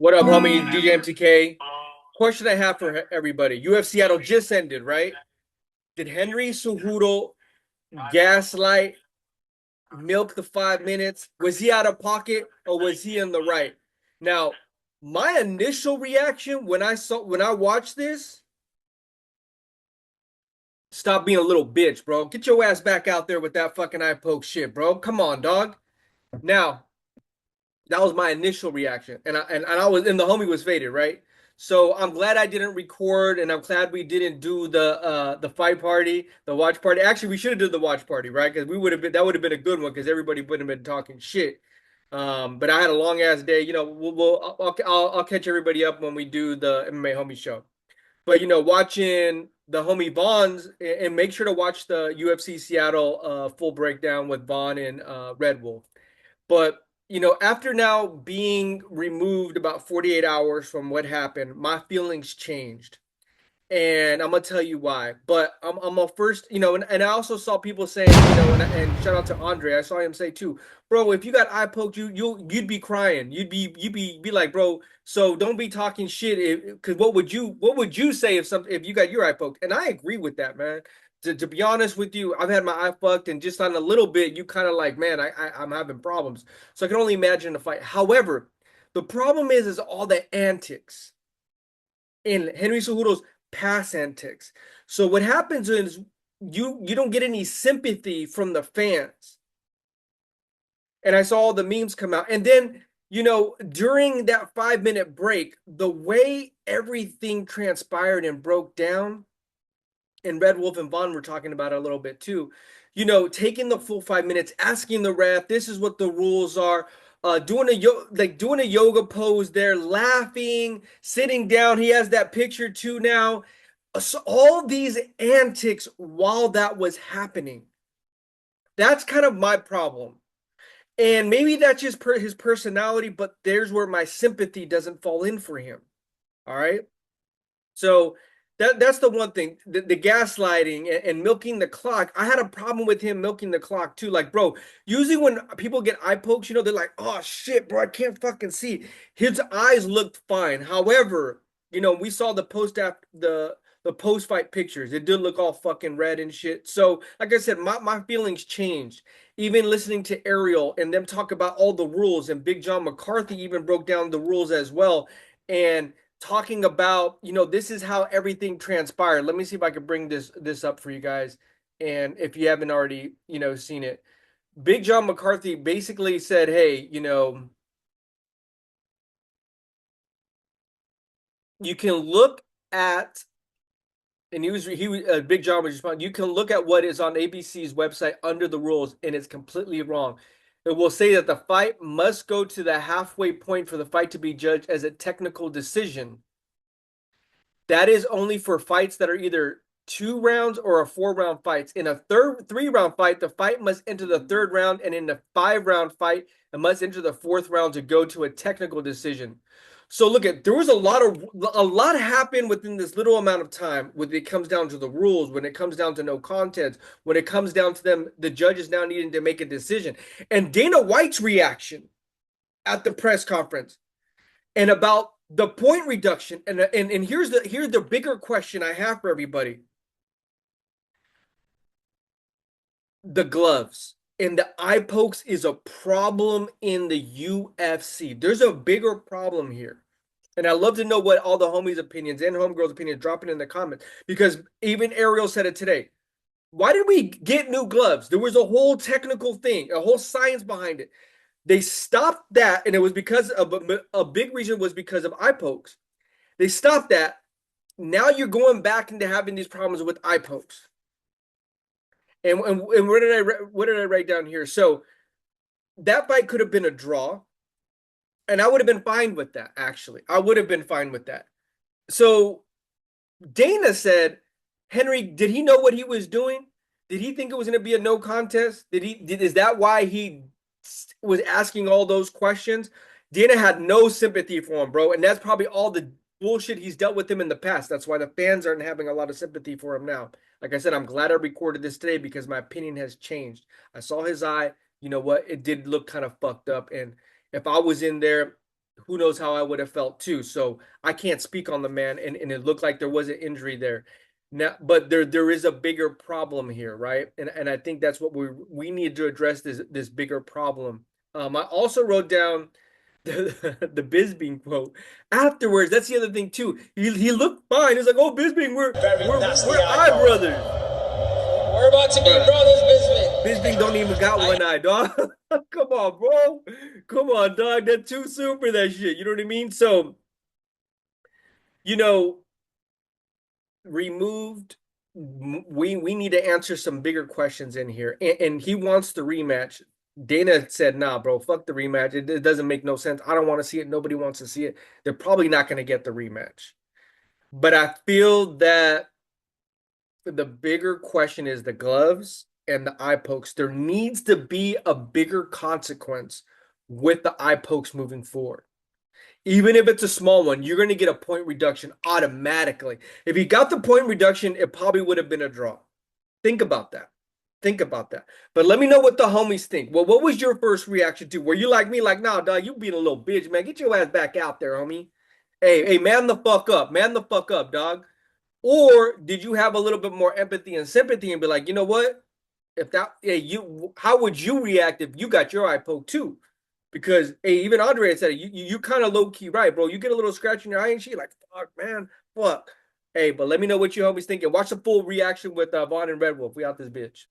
What up, homie? DJ MTK. Question I have for everybody. UFC Seattle just ended, right? Did Henry Cejudo gaslight, milk the 5 minutes? Was he out of pocket or was he in the right? Now, my initial reaction when I watched this, stop being a little bitch, bro. Get your ass back out there with that fucking eye poke shit, bro. Come on, dog. Now, that was my initial reaction, and I was and the homie was faded, right? So I'm glad I didn't record, and I'm glad we didn't do the fight party, the watch party. Actually, we should have done the watch party, right? Because we would have been that would have been a good one because everybody would have been talking shit. But I had a long ass day. I'll catch everybody up when we do the MMA homie show. But watching the homie Vaughn's and make sure to watch the UFC Seattle full breakdown with Vaughn and Red Wolf. But after now being removed about 48 hours from what happened, my feelings changed. And I'm gonna tell you why. But I'm a first, and I also saw people saying, and shout out to Andre. I saw him say too, bro, if you got eye poked, you'd be crying. You'd be like, bro, so don't be talking shit. Because what would you say if you got your eye poked? And I agree with that, man. To be honest with you, I've had my eye fucked, and just on a little bit, you kind of like, man, I'm having problems. So I can only imagine the fight. However, the problem is all the antics in Henry Cejudo's past antics. So what happens is you don't get any sympathy from the fans. And I saw all the memes come out. And then, during that 5 minute break, the way everything transpired and broke down, and Red Wolf and Vaughn were talking about it a little bit too. Taking the full 5 minutes, asking the ref, this is what the rules are. Doing a yoga pose there, laughing, sitting down. He has that picture too now. So all these antics while that was happening. That's kind of my problem. And maybe that's just his personality, but there's where my sympathy doesn't fall in for him. All right. So that's the one thing. The gaslighting and milking the clock. I had a problem with him milking the clock too. Like, bro, usually when people get eye pokes, they're like, oh shit, bro, I can't fucking see. His eyes looked fine. However, we saw the post fight pictures. It did look all fucking red and shit. So, like I said, my feelings changed. Even listening to Ariel and them talk about all the rules, and Big John McCarthy even broke down the rules as well. And talking about, this is how everything transpired. Let me see if I can bring this up for you guys. And if you haven't already, seen it, Big John McCarthy basically said, hey, you can look at, and Big John was responding, you can look at what is on ABC's website under the rules, and it's completely wrong. It will say that the fight must go to the halfway point for the fight to be judged as a technical decision. That is only for fights that are either 2 rounds or a 4 round fights. In a 3 round fight, the fight must enter the third round, and in a 5 round fight, it must enter the fourth round to go to a technical decision. So look at there was a lot happened within this little amount of time when it comes down to the rules, when it comes down to no contest, when it comes down to the judges now needing to make a decision. And Dana White's reaction at the press conference and about the point reduction, and here's the bigger question I have for everybody. The gloves and the eye pokes is a problem in the UFC. There's a bigger problem here. And I love to know what all the homies' opinions and homegirls' opinions, drop it in the comments, because even Ariel said it today. Why did we get new gloves? There was a whole technical thing, a whole science behind it. They stopped that, and it was because of a big reason was because of eye pokes. They stopped that. Now you're going back into having these problems with eye pokes. And what did I write down here? So that fight could have been a draw, and I would have been fine with that. Actually, I would have been fine with that. So Dana said, Henry, did he know what he was doing? Did he think it was going to be a no contest? Is that why he was asking all those questions? Dana had no sympathy for him, bro, and that's probably all the bullshit he's dealt with him in the past. That's why the fans aren't having a lot of sympathy for him now. Like I said, I'm glad I recorded this today because my opinion has changed. I saw his eye. You know what? It did look kind of fucked up, and if I was in there, who knows how I would have felt too. So I can't speak on the man, and it looked like there was an injury there. Now, but there is a bigger problem here, right? And I think that's what we need to address this bigger problem. I also wrote down the Bisbing quote afterwards. That's the other thing too. He looked fine. He's like, "Oh, Bisbing, Very nasty we're eye icon. brothers." We're about to be brothers, Bisbee. Bisbing don't even got one eye, dog. Come on, bro. Come on, dog. That's too soon for that shit. You know what I mean? So, you know, removed. We need to answer some bigger questions in here. And he wants the rematch. Dana said, "Nah, bro, fuck the rematch. It doesn't make no sense. I don't want to see it. Nobody wants to see it. They're probably not going to get the rematch." But I feel that the bigger question is the gloves and the eye pokes. There needs to be a bigger consequence with the eye pokes moving forward. Even if it's a small one, you're going to get a point reduction automatically. If he got the point reduction, it probably would have been a draw. Think about that. Think about that. But let me know what the homies think. Well, what was your first reaction to? Were you like me, like, nah, dog, you being a little bitch, man. Get your ass back out there, homie. Hey, man the fuck up. Man the fuck up, dog. Or did you have a little bit more empathy and sympathy and be like, you know what? If that, hey, how would you react if you got your eye poked too? Because hey, even Andre had said it. You kind of low key right, bro. You get a little scratch in your eye and shit, like fuck, man, fuck. Hey, but let me know what you homies thinking. Watch the full reaction with Vaughn and Red Wolf. We out this bitch.